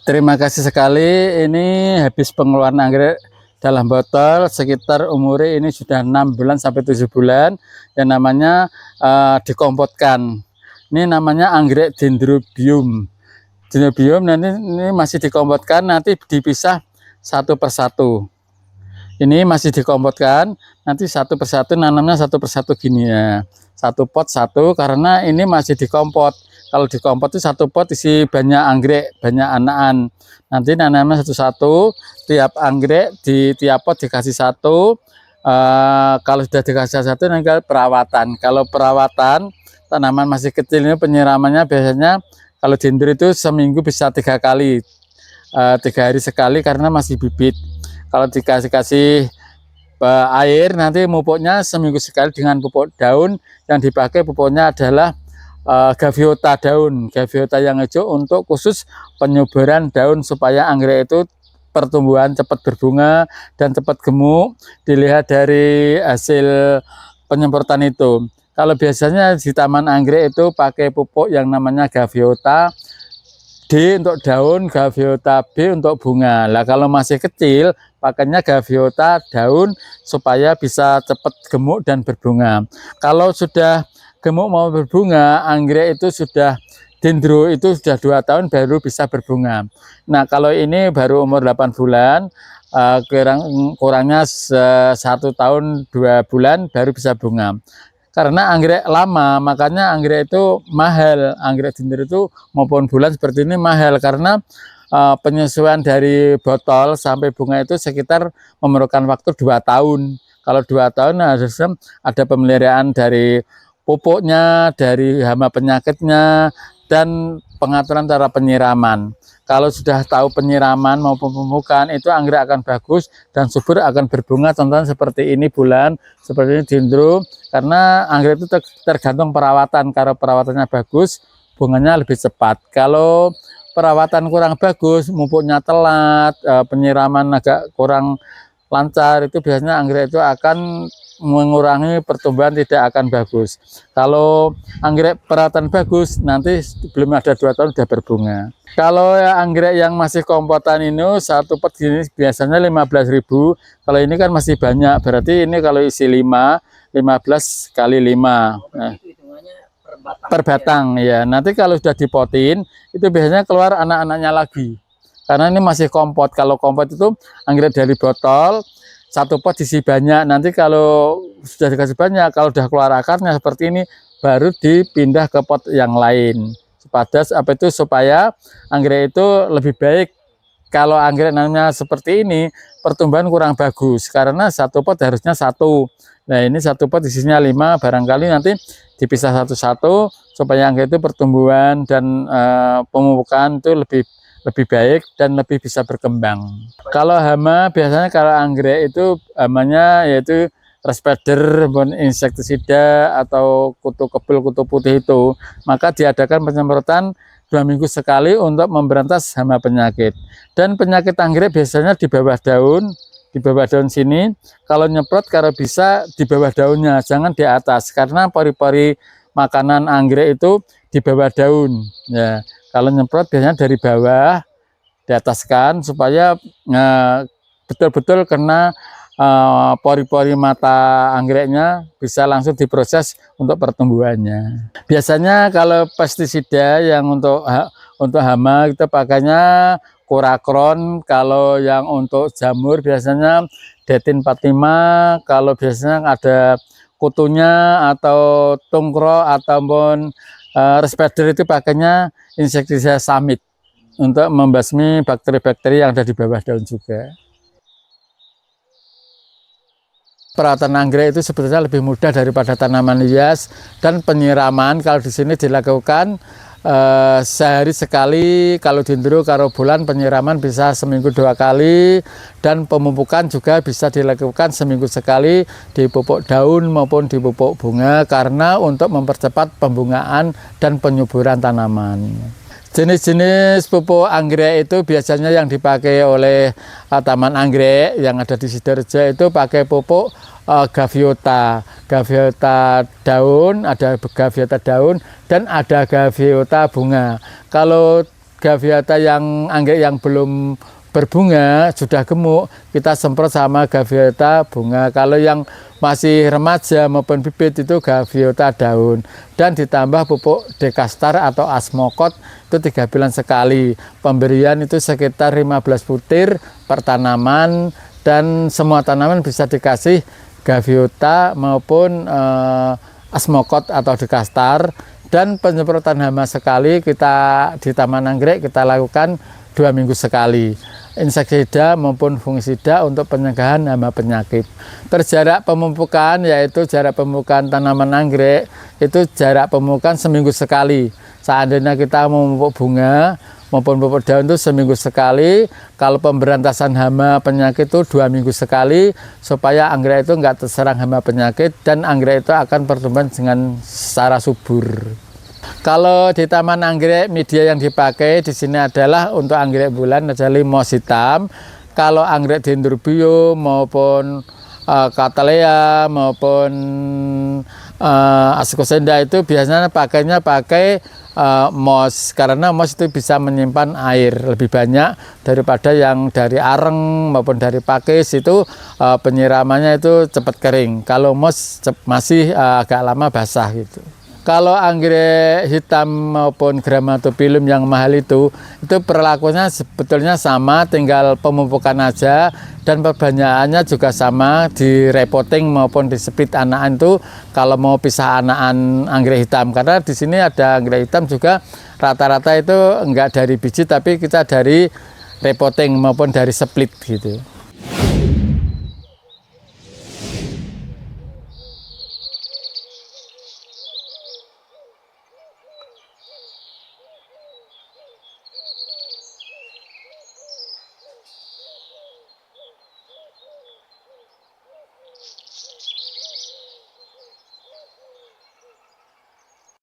Terima kasih sekali. Ini habis pengeluaran anggrek dalam botol sekitar umurnya ini sudah 6 bulan sampai 7 bulan yang namanya dikompotkan. Ini namanya anggrek dendrobium. Dendrobium nanti ini masih dikompotkan, nanti dipisah satu persatu. Ini masih dikompotkan, nanti satu persatu nanamnya satu persatu gini ya. Satu pot satu karena ini masih dikompot. Kalau dikompot itu satu pot isi banyak anggrek, banyak anakan. Nanti nanamnya satu-satu, tiap anggrek di tiap pot dikasih satu. Kalau sudah dikasih satu nanti perawatan. Kalau perawatan tanaman masih kecil ini penyiramannya biasanya kalau dendro itu seminggu bisa 3 kali, 3 hari sekali karena masih bibit. Kalau dikasih air nanti pupuknya seminggu sekali dengan pupuk daun. Yang dipakai pupuknya adalah gaviota daun, gaviota yang hijau untuk khusus penyuburan daun supaya anggrek itu pertumbuhan cepat berbunga dan cepat gemuk. Dilihat dari hasil penyemprotan itu. Kalau biasanya di taman anggrek itu pakai pupuk yang namanya gaviota D untuk daun, gaviota B untuk bunga. Lah kalau masih kecil pakainya gaviota daun supaya bisa cepat gemuk dan berbunga. Kalau sudah gemuk mau berbunga, anggrek itu sudah dendro itu sudah 2 tahun baru bisa berbunga. Nah kalau ini baru umur 8 bulan, kurangnya 1 tahun 2 bulan baru bisa bunga. Karena anggrek lama, makanya anggrek itu mahal. Anggrek dendro itu maupun bulan seperti ini mahal karena penyesuaian dari botol sampai bunga itu sekitar memerlukan waktu 2 tahun. Kalau 2 tahun harusnya ada pemeliharaan dari pupuknya, dari hama penyakitnya, dan pengaturan cara penyiraman. Kalau sudah tahu penyiraman maupun pemupukan, itu anggrek akan bagus dan subur, akan berbunga. Contohnya seperti ini bulan, seperti ini dendro. Karena anggrek itu tergantung perawatan. Kalau perawatannya bagus, bunganya lebih cepat. Kalau perawatan kurang bagus, pupuknya telat, penyiraman agak kurang lancar, itu biasanya anggrek itu akan mengurangi pertumbuhan, tidak akan bagus. Kalau anggrek perawatan bagus, nanti belum ada 2 tahun sudah berbunga. Kalau ya anggrek yang masih kompotan ini satu pot ini biasanya 15.000. Kalau ini kan masih banyak, berarti ini kalau isi 15 kali 5. Nah, per batang ya. Nanti kalau sudah dipotin itu biasanya keluar anak-anaknya lagi. Karena ini masih kompot. Kalau kompot itu anggrek dari botol, satu pot isi banyak. Nanti kalau sudah dikasih banyak, kalau sudah keluar akarnya seperti ini, baru dipindah ke pot yang lain. Supaya anggrek itu lebih baik. Kalau anggrek namanya seperti ini, pertumbuhan kurang bagus karena satu pot harusnya satu. Nah ini satu pot isinya 5, barangkali nanti dipisah satu-satu supaya anggrek itu pertumbuhan dan pemupukan itu lebih baik dan lebih bisa berkembang. Kalau hama biasanya kalau anggrek itu hamanya yaitu respider, insektisida atau kutu kebul, kutu putih itu, maka diadakan penyemprotan 2 minggu sekali untuk memberantas hama penyakit. Dan penyakit anggrek biasanya di bawah daun sini. Kalau nyemprot kalau bisa di bawah daunnya, jangan di atas karena pori-pori makanan anggrek itu di bawah daun ya. Kalau nyemprot biasanya dari bawah diataskan supaya betul-betul kena pori-pori mata anggreknya, bisa langsung diproses untuk pertumbuhannya. Biasanya kalau pestisida yang untuk hama kita pakainya Korakron. Kalau yang untuk jamur biasanya Detin 45. Kalau biasanya ada kutunya atau tungkro ataupun respider itu pakainya insektisida Samit untuk membasmi bakteri-bakteri yang ada di bawah daun juga. Perawatan anggrek itu sebetulnya lebih mudah daripada tanaman hias, dan penyiraman kalau di sini dilakukan sehari sekali. Kalau dendro, kalau bulan penyiraman bisa seminggu 2 kali, dan pemupukan juga bisa dilakukan seminggu sekali di pupuk daun maupun di pupuk bunga karena untuk mempercepat pembungaan dan penyuburan tanaman. Jenis-jenis pupuk anggrek itu biasanya yang dipakai oleh taman anggrek yang ada di Sidoarjo itu pakai pupuk gaviota daun, ada gaviota daun dan ada gaviota bunga. Kalau Gaviota yang anggrek yang belum berbunga sudah gemuk, kita semprot sama Gaviota bunga. Kalau yang masih remaja maupun bibit itu Gaviota daun, dan ditambah pupuk Dekastar atau Asmokot itu 3 bulan sekali. Pemberian itu sekitar 15 butir per tanaman, dan semua tanaman bisa dikasih Gaviota maupun Asmokot atau Dekastar. Dan penyemprotan hama sekali kita di taman anggrek kita lakukan 2 minggu sekali, insektisida maupun fungisida untuk pencegahan hama penyakit. Terjarak pemupukan, yaitu jarak pemupukan tanaman anggrek itu jarak pemupukan seminggu sekali. Seandainya kita memupuk bunga maupun pupuk daun itu seminggu sekali. Kalau pemberantasan hama penyakit itu 2 minggu sekali, supaya anggrek itu enggak terserang hama penyakit dan anggrek itu akan pertumbuhan dengan secara subur. Kalau di taman anggrek, media yang dipakai di sini adalah untuk anggrek bulan adalah limos hitam. Kalau anggrek dendrobium maupun Cattleya maupun Ascocenda itu biasanya pakainya pakai moss, karena moss itu bisa menyimpan air lebih banyak daripada yang dari areng maupun dari pakis itu penyiramannya itu cepat kering. Kalau moss masih agak lama basah gitu. Kalau anggrek hitam maupun Grammatophyllum yang mahal itu perlakuannya sebetulnya sama, tinggal pemupukan aja, dan perbanyakannya juga sama, di repotting maupun di split anakan itu kalau mau pisah anakan anggrek hitam. Karena di sini ada anggrek hitam juga rata-rata itu enggak dari biji, tapi kita dari repotting maupun dari split gitu.